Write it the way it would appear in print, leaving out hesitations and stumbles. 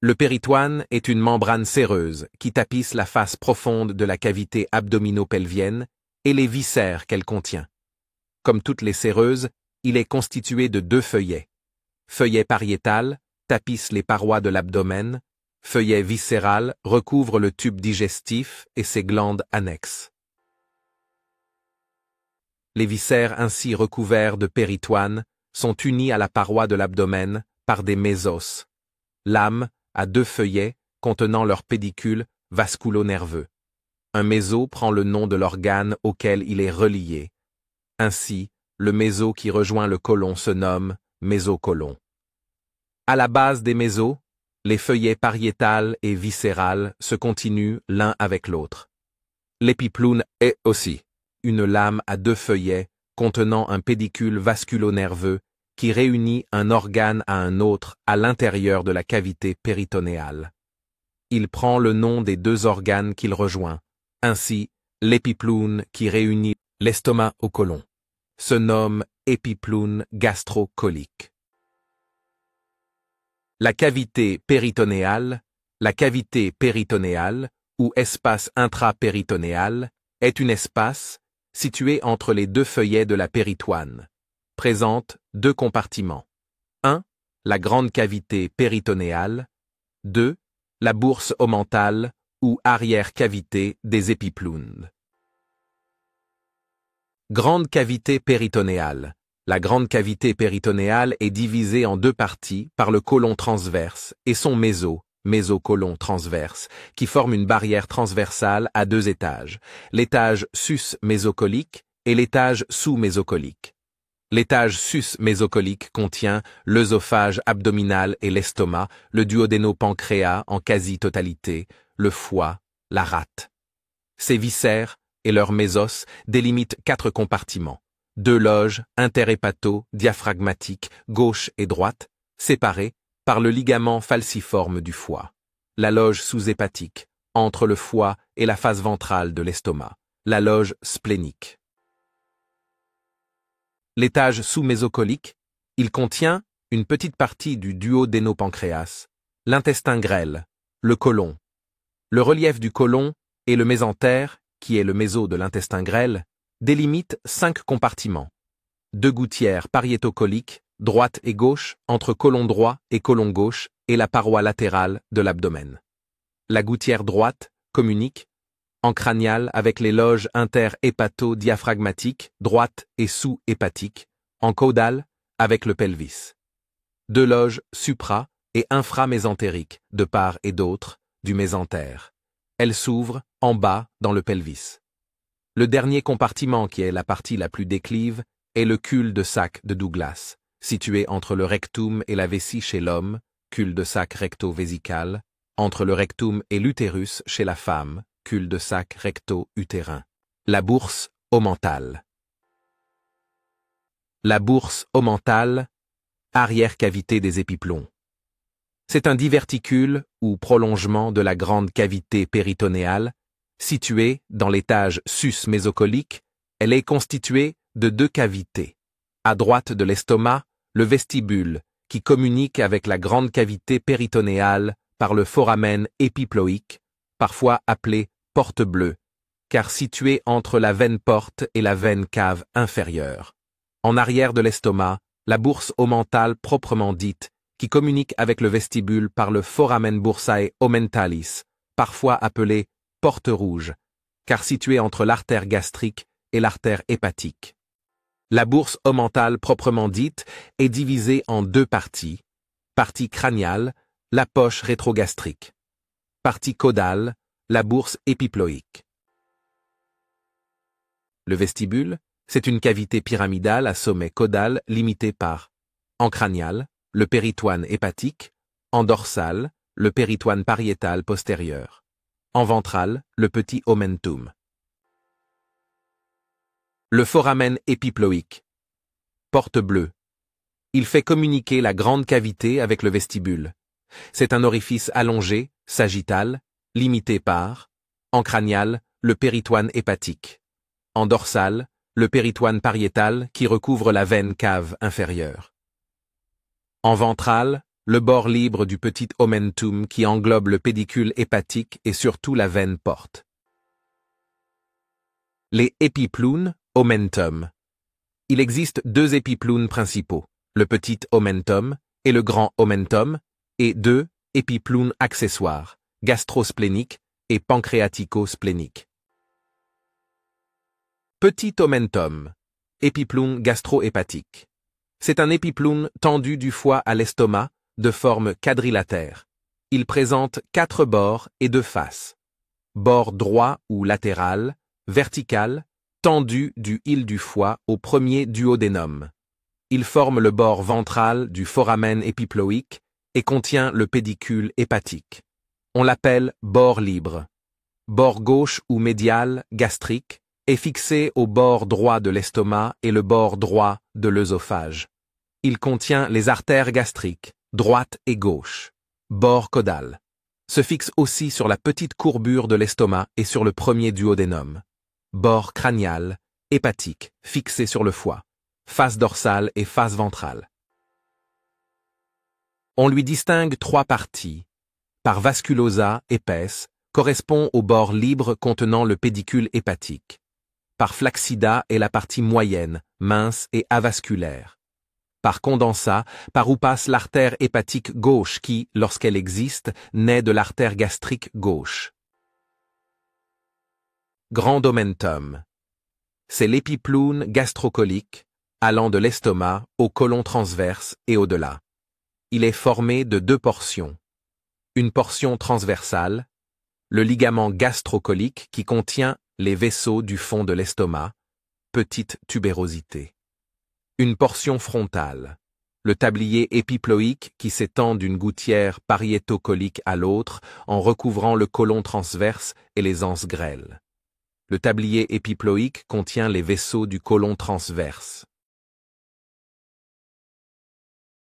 Le péritoine est une membrane séreuse qui tapisse la face profonde de la cavité abdomino-pelvienne et les viscères qu'elle contient. Comme toutes les séreuses, il est constitué de 2 feuillets. Feuillet pariétal tapisse les parois de l'abdomen, feuillet viscéral recouvre le tube digestif et ses glandes annexes. Les viscères ainsi recouverts de péritoine sont unis à la paroi de l'abdomen par des mésos. L'âme a 2 feuillets contenant leur pédicule vasculo-nerveux. Un méso prend le nom de l'organe auquel il est relié. Ainsi, le méso qui rejoint le côlon se nomme mésocolon. À la base des mésos, les feuillets pariétal et viscéral se continuent l'un avec l'autre. L'épiploune est aussi une lame à 2 feuillets contenant un pédicule vasculo-nerveux qui réunit un organe à un autre à l'intérieur de la cavité péritonéale. Il prend le nom des 2 organes qu'il rejoint. Ainsi, l'épiploune qui réunit l'estomac au côlon se nomme épiploune gastrocolique. La cavité péritonéale ou espace intrapéritonéal est un espace situé entre les 2 feuillets de la péritoine. Présente 2 compartiments. 1. La grande cavité péritonéale. 2. La bourse omentale ou arrière-cavité des épiplounes. Grande cavité péritonéale. La grande cavité péritonéale est divisée en 2 parties par le côlon transverse et son mésocolon transverse, qui forme une barrière transversale à 2 étages, l'étage sus-mésocolique et l'étage sous-mésocolique. L'étage sus-mésocolique contient l'œsophage abdominal et l'estomac, le duodénopancréas en quasi-totalité, le foie, la rate. Ces viscères et leurs mésos délimitent 4 compartiments, 2 loges interhépato-diaphragmatiques gauche et droite, séparées par le ligament falciforme du foie. La loge sous-hépatique, entre le foie et la face ventrale de l'estomac. La loge splénique. L'étage sous-mésocolique, il contient une petite partie du duodénopancréas, l'intestin grêle, le côlon. Le relief du côlon et le mésentère, qui est le méso de l'intestin grêle, délimite 5 compartiments. 2 gouttières pariétocoliques, droite et gauche, entre côlon droit et côlon gauche, et la paroi latérale de l'abdomen. La gouttière droite communique en cranial avec les loges interhépato-diaphragmatiques, droite et sous-hépatiques, en caudale avec le pelvis. 2 loges supra- et inframésentériques, de part et d'autre, du mésentère. Elles s'ouvrent en bas dans le pelvis. Le dernier compartiment, qui est la partie la plus déclive, est le cul-de-sac de Douglas, situé entre le rectum et la vessie chez l'homme, cul-de-sac recto-vésical, entre le rectum et l'utérus chez la femme, cul-de-sac recto-utérin. La bourse omentale. La bourse omentale, arrière-cavité des épiplombs. C'est un diverticule ou prolongement de la grande cavité péritonéale, située dans l'étage sus-mésocolique. Elle est constituée de 2 cavités. À droite de l'estomac, le vestibule, qui communique avec la grande cavité péritonéale par le foramen épiploïque, parfois appelé porte bleue, car situé entre la veine porte et la veine cave inférieure. En arrière de l'estomac, la bourse omentale proprement dite, qui communique avec le vestibule par le foramen bursae omentalis, parfois appelé porte rouge, car situé entre l'artère gastrique et l'artère hépatique. La bourse omentale proprement dite est divisée en 2 parties. Partie crâniale, la poche rétrogastrique. Partie caudale, la bourse épiploïque. Le vestibule, c'est une cavité pyramidale à sommet caudal limitée par, en crânial, le péritoine hépatique, en dorsal, le péritoine pariétal postérieur, en ventral, le petit omentum. Le foramen épiploïque. Porte bleue. Il fait communiquer la grande cavité avec le vestibule. C'est un orifice allongé, sagittal, limité par, en crânial, le péritoine hépatique. En dorsal, le péritoine pariétal qui recouvre la veine cave inférieure. En ventral, le bord libre du petit omentum qui englobe le pédicule hépatique et surtout la veine porte. Les épiplounes, omentum. Il existe deux épiplounes principaux, le petit omentum et le grand omentum, et deux épiplounes accessoires, gastrospléniques et pancréatico-spléniques. Petit omentum, épiploune gastro-hépatique. C'est un épiploune tendu du foie à l'estomac, de forme quadrilatère. Il présente 4 bords et 2 faces. Bord droit ou latéral, vertical, tendu du hile du foie au premier duodénum. Il forme le bord ventral du foramen épiploïque et contient le pédicule hépatique. On l'appelle bord libre. Bord gauche ou médial, gastrique, est fixé au bord droit de l'estomac et le bord droit de l'œsophage. Il contient les artères gastriques, droite et gauche. Bord caudal. Se fixe aussi sur la petite courbure de l'estomac et sur le premier duodénum. Bord crânial, hépatique, fixé sur le foie. Face dorsale et face ventrale. On lui distingue 3 parties. Par vasculosa, épaisse, correspond au bord libre contenant le pédicule hépatique. Par flaccida est la partie moyenne, mince et avasculaire. Par condensa, par où passe l'artère hépatique gauche qui, lorsqu'elle existe, naît de l'artère gastrique gauche. Grand omentum. C'est l'épiploune gastrocolique, allant de l'estomac au côlon transverse et au-delà. Il est formé de 2 portions. Une portion transversale, le ligament gastrocolique qui contient les vaisseaux du fond de l'estomac, petite tubérosité. Une portion frontale, le tablier épiploïque qui s'étend d'une gouttière pariétocolique à l'autre en recouvrant le côlon transverse et les anses grêles. Le tablier épiploïque contient les vaisseaux du côlon transverse.